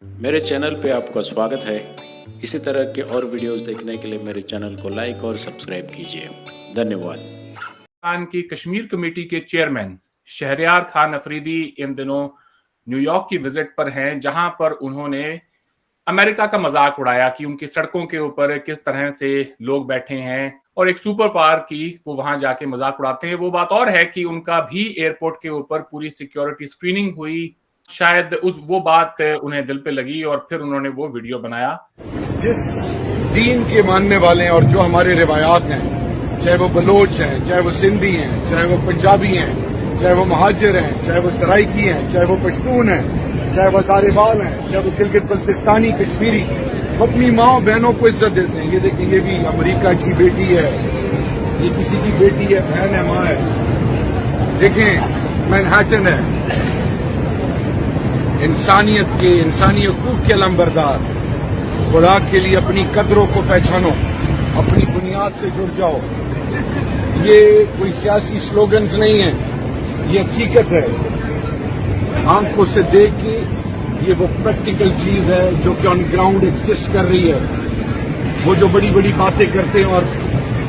मेरे चैनल पे आपका स्वागत है। इसी तरह के और वीडियोस देखने के लिए मेरे चैनल को लाइक और सब्सक्राइब कीजिए। धन्यवाद। पाकिस्तान की कश्मीर कमेटी के चेयरमैन शहरयार खान अफरीदी इन दिनों न्यूयॉर्क की विजिट पर हैं, जहां पर उन्होंने अमेरिका का मजाक उड़ाया कि उनकी सड़कों के ऊपर किस तरह से लोग बैठे हैं और एक सुपर पावर की वो वहां जाके मजाक उड़ाते हैं। वो बात और है कि उनका भी एयरपोर्ट के ऊपर पूरी सिक्योरिटी स्क्रीनिंग हुई। शायद वो बात उन्हें दिल पे लगी और फिर उन्होंने वो वीडियो बनाया। जिस दीन के मानने वाले हैं और जो हमारे रिवायात हैं, चाहे वो बलोच हैं, चाहे वो सिंधी हैं, चाहे वो पंजाबी हैं, चाहे वो महाजिर हैं, चाहे वो सराइकी हैं, चाहे वो पश्तून हैं, चाहे वो हजारीबाग हैं, चाहे वो गिलगित बल्तिस्तानी कश्मीरी, वो अपनी माँ बहनों को इज्जत देते हैं। ये देखिए, ये भी अमेरिका की बेटी है, ये किसी की बेटी है, बहन है, माँ है। देखें, मैनहट्टन है, इंसानियत के, इंसानी हकूक के अलंबरदार। खुदा के लिए अपनी कदरों को पहचानो, अपनी बुनियाद से जुड़ जाओ। ये कोई सियासी स्लोगन्स नहीं है, ये हकीकत है। आंखों से देख के ये वो प्रैक्टिकल चीज है जो कि ऑन ग्राउंड एग्जिस्ट कर रही है। वो जो बड़ी बड़ी बातें करते हैं और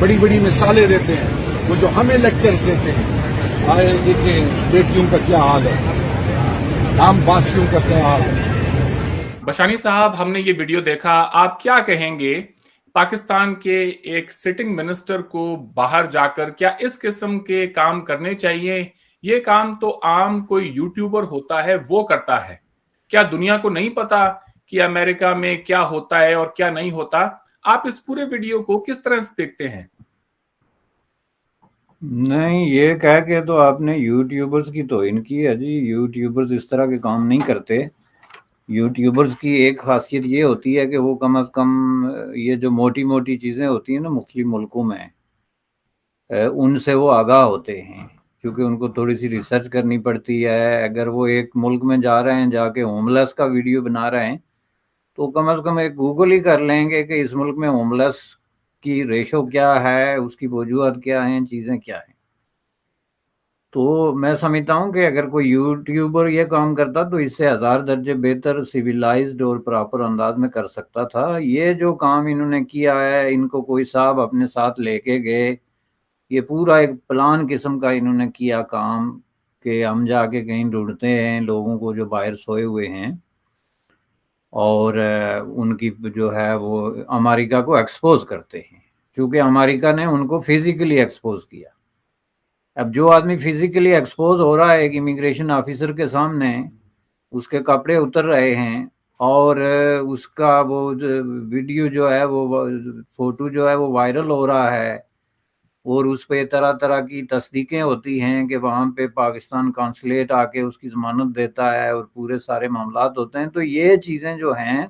बड़ी बड़ी मिसालें देते हैं, वो जो हमें लेक्चर्स देते हैं, आए देखें बेटियों का क्या हाल है, आम वासियों का क्या हाल है। बशानी साहब, हमने ये वीडियो देखा, आप क्या कहेंगे पाकिस्तान के एक सिटिंग मिनिस्टर को बाहर जाकर क्या इस किस्म के काम करने चाहिए? ये काम तो आम कोई यूट्यूबर होता है वो करता है। क्या दुनिया को नहीं पता कि अमेरिका में क्या होता है और क्या नहीं होता? आप इस पूरे वीडियो को किस तरह से देखते हैं? नहीं, ये कह के तो आपने यूट्यूबर्स की तौहीन की है जी। यूट्यूबर्स इस तरह के काम नहीं करते। यूट्यूबर्स की एक खासियत ये होती है कि वो कम अज़ कम ये जो मोटी मोटी चीज़ें होती हैं ना मुख्तलिफ मुल्कों में, उनसे वो आगाह होते हैं, क्योंकि उनको थोड़ी सी रिसर्च करनी पड़ती है। अगर वो एक मुल्क में जा रहे हैं, जाके होमलेस का वीडियो बना रहे हैं, तो कम अज़ कम एक गूगल ही कर लेंगे कि इस मुल्क में होमलेस की रेशो क्या है, उसकी वजूहत क्या हैं, चीज़ें क्या हैं। तो मैं समझता हूँ कि अगर कोई यूट्यूबर ये काम करता तो इससे 1000 दर्जे बेहतर सिविलाइज्ड और प्रॉपर अंदाज में कर सकता था। ये जो काम इन्होंने किया है, इनको कोई साहब अपने साथ लेके गए, ये पूरा एक प्लान किस्म का इन्होंने किया काम कि हम जाके कहीं ढूंढते हैं लोगों को जो बाहर सोए हुए हैं, और उनकी जो है वो अमेरिका को एक्सपोज करते हैं, क्योंकि अमेरिका ने उनको फिजिकली एक्सपोज किया। अब जो आदमी फिजिकली एक्सपोज हो रहा है एक इमिग्रेशन ऑफिसर के सामने, उसके कपड़े उतर रहे हैं और उसका वो वीडियो जो है वो फोटो जो है वो वायरल हो रहा है, और उस पे तरह तरह की तस्दीकें होती हैं कि वहाँ पे पाकिस्तान कॉन्सुलेट आके उसकी ज़मानत देता है और पूरे सारे मामलात होते हैं। तो ये चीज़ें जो हैं,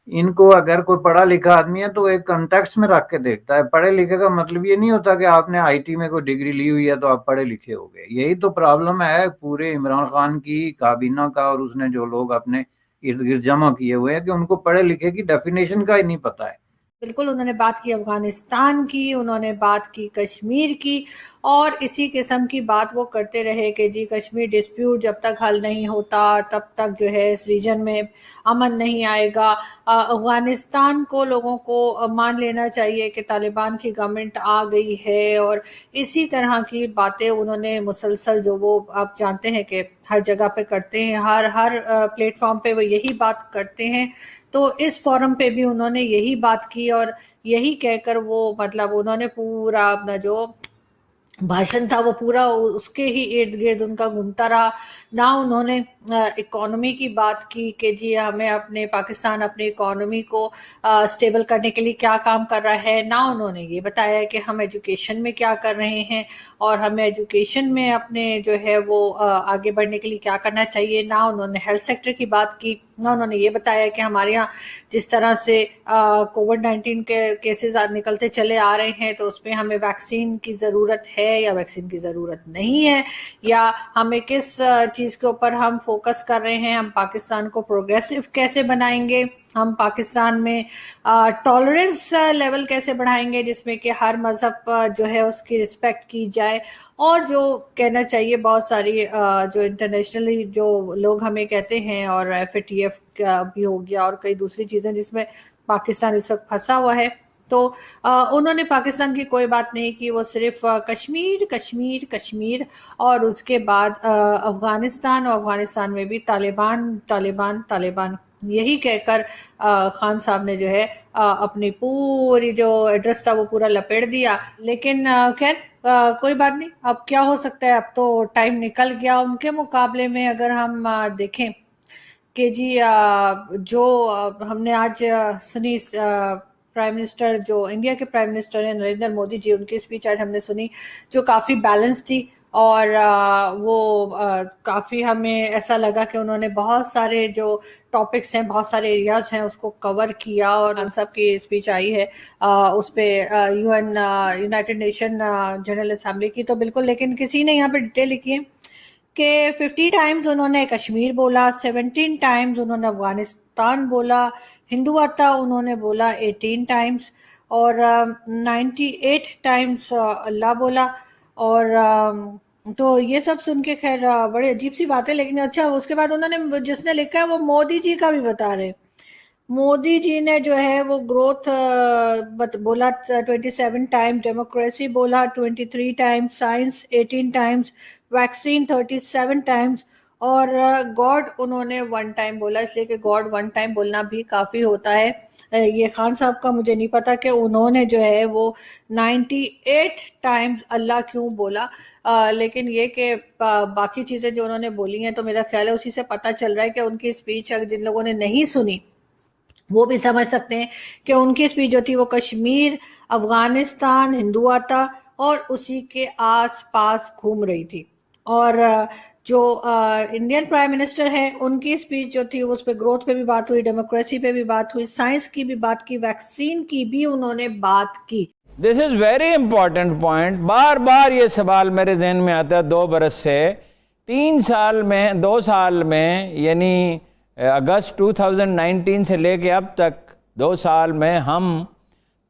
इनको अगर कोई पढ़ा लिखा आदमी है तो एक कॉन्टेक्स्ट में रख के देखता है। पढ़े लिखे का मतलब ये नहीं होता कि आपने आईटी में कोई डिग्री ली हुई है तो आप पढ़े लिखे हो गए। यही तो प्रॉब्लम है पूरे इमरान खान की काबीना का, और उसने जो लोग अपने इर्द गिर्द जमा किए हुए हैं कि उनको पढ़े लिखे की डेफिनेशन का ही नहीं पता है। बिल्कुल, उन्होंने बात की अफ़गानिस्तान की, उन्होंने बात की कश्मीर की, और इसी किस्म की बात वो करते रहे कि जी कश्मीर डिस्प्यूट जब तक हल नहीं होता तब तक जो है इस रीजन में अमन नहीं आएगा। अफ़गानिस्तान को लोगों को मान लेना चाहिए कि तालिबान की गवर्नमेंट आ गई है, और इसी तरह की बातें उन्होंने मुसलसल, जो वो आप जानते हैं कि हर जगह पे करते हैं, हर प्लेटफॉर्म पे वो यही बात करते हैं। तो इस फोरम पे भी उन्होंने यही बात की, और यही कहकर वो मतलब उन्होंने पूरा अपना जो भाषण था वो पूरा उसके ही इर्द गिर्द उनका घूमता रहा। ना उन्होंने इकोनॉमी की बात की कि जी हमें अपने पाकिस्तान अपने इकोनॉमी को स्टेबल करने के लिए क्या काम कर रहा है, ना उन्होंने ये बताया कि हम एजुकेशन में क्या कर रहे हैं और हमें एजुकेशन में अपने जो है वो आगे बढ़ने के लिए क्या करना चाहिए, ना उन्होंने हेल्थ सेक्टर की बात की, ना उन्होंने ये बताया कि हमारे यहाँ जिस तरह से कोविड-19 के केसेस निकलते चले आ रहे हैं तो उसमें हमें वैक्सीन की ज़रूरत है या वैक्सीन की ज़रूरत नहीं है, या हमें किस चीज़ के ऊपर हम फोकस कर रहे हैं, हम पाकिस्तान को प्रोग्रेसिव कैसे बनाएंगे। हम पाकिस्तान में टॉलरेंस लेवल कैसे बढ़ाएंगे जिसमें कि हर मजहब जो है उसकी रिस्पेक्ट की जाए, और जो कहना चाहिए बहुत सारी जो इंटरनेशनली जो लोग हमें कहते हैं, और FATF भी हो गया और कई दूसरी चीज़ें जिसमें पाकिस्तान इस वक्त फंसा हुआ है। तो उन्होंने पाकिस्तान की कोई बात नहीं की, वो सिर्फ कश्मीर कश्मीर कश्मीर, और उसके बाद अफगानिस्तान, और अफगानिस्तान में भी तालिबान तालिबान तालिबान यही कहकर खान साहब ने जो है अपनी पूरी जो एड्रेस था वो पूरा लपेट दिया। लेकिन खैर कोई बात नहीं, अब क्या हो सकता है, अब तो टाइम निकल गया। उनके मुकाबले में अगर हम देखें कि जी जो हमने आज सुनी, प्राइम मिनिस्टर जो इंडिया के प्राइम मिनिस्टर हैं नरेंद्र मोदी जी, उनकी स्पीच आज हमने सुनी जो काफ़ी बैलेंस थी, और वो काफ़ी हमें ऐसा लगा कि उन्होंने बहुत सारे जो टॉपिक्स हैं, बहुत सारे एरियाज हैं उसको कवर किया। और खान साहब की स्पीच आई है उस पर UN United nation general assembly की, तो बिल्कुल, लेकिन किसी ने यहाँ पे डिटेल लिखी है कि 50 टाइम्स उन्होंने कश्मीर बोला, 17 टाइम्स उन्होंने अफगानिस्तान बोला, हिंदुत्व उन्होंने बोला 18 टाइम्स, और 98 टाइम्स अल्लाह बोला। और तो ये सब सुन के खैर बड़ी अजीब सी बात है। लेकिन अच्छा, उसके बाद उन्होंने जिसने लिखा है वो मोदी जी का भी बता रहे। मोदी जी ने जो है वो ग्रोथ बोला 27 टाइम, डेमोक्रेसी बोला 23 times, science 18 times, vaccine 37 times, और गॉड उन्होंने 1 टाइम बोला, इसलिए कि गॉड 1 टाइम बोलना भी काफ़ी होता है। ये खान साहब का मुझे नहीं पता कि उन्होंने जो है वो 98 टाइम्स अल्लाह क्यों बोला, लेकिन ये कि बाकी चीज़ें जो उन्होंने बोली हैं तो मेरा ख्याल है उसी से पता चल रहा है कि उनकी स्पीच जिन लोगों ने नहीं सुनी वो भी समझ सकते हैं कि उनकी स्पीच जो थी वो कश्मीर, अफगानिस्तान, हिंदुत्व और उसी के आस पास घूम रही थी। और जो इंडियन प्राइम मिनिस्टर हैं उनकी स्पीच जो थी उस पर ग्रोथ पे भी बात हुई, डेमोक्रेसी पे भी बात हुई, साइंस की भी बात की, वैक्सीन की भी उन्होंने बात की। This is very important point. बार बार ये सवाल मेरे जहन में आता है 2 बरस से। 2 साल में यानी अगस्त 2019 से लेके अब तक 2 साल में हम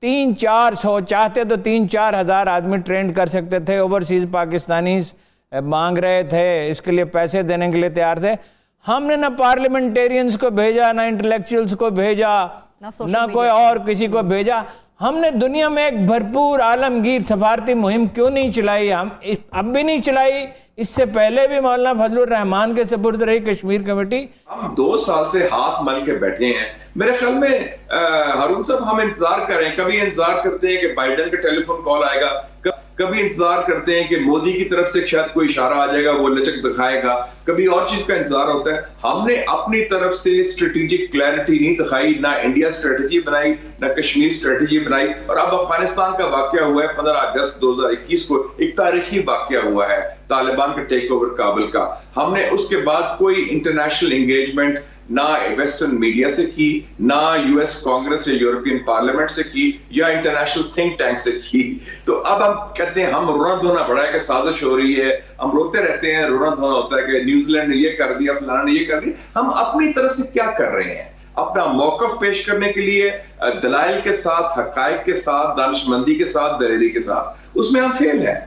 300-400 चाहते तो 3-4 हज़ार आदमी ट्रेंड कर सकते थे। ओवरसीज पाकिस्तानीज मांग रहे थे, इसके लिए पैसे देने के लिए तैयार थे। हमने ना पार्लियामेंटेरियंस को भेजा, ना इंटेलेक्चुअल्स को भेजा, ना कोई और किसी को भेजा। हमने दुनिया में एक भरपूर आलमगीर सफारती मुहिम क्यों नहीं चलाई? हम अब भी नहीं चलाई, इससे पहले भी मौलाना फजलुर रहमान के सपुर्द रही कश्मीर कमेटी। हम 2 साल से हाथ मल के बैठे हैं। मेरे ख्याल में हारून साहब हम इंतजार करें, कभी इंतजार करते हैं कि बाइडेन का टेलीफोन कॉल आएगा, कभी इंतजार करते हैं कि मोदी की तरफ से शायद कोई इशारा आ जाएगा, वो लचक दिखाएगा, कभी और चीज का इंतजार होता है। हमने अपनी तरफ से स्ट्रेटेजिक क्लैरिटी नहीं दिखाई, ना इंडिया स्ट्रेटेजी बनाई, ना कश्मीर स्ट्रेटेजी बनाई। और अब अफगानिस्तान का वाकया हुआ है 15 अगस्त 2021 को, एक तारीखी वाकया हुआ है तालिबान के टेक ओवर काबुल का। हमने उसके बाद कोई इंटरनेशनल एंगेजमेंट ना वेस्टर्न मीडिया से की, ना US कांग्रेस या यूरोपियन पार्लियामेंट से की, या इंटरनेशनल थिंक टैंक से की। तो अब हम कहते हैं हम रोना धोना पड़ा है कि साजिश हो रही है, हम रोते रहते हैं, रोना धोना होता है कि न्यूजीलैंड ने ये कर दिया, फलाना ने ये कर दिया। हम अपनी तरफ से क्या कर रहे हैं? अपना मौकफ पेश करने के लिए दलाइल के साथ, हकायक के साथ, दानिशमंदी के साथ, दलेरी के साथ, उसमें हम फेल हैं।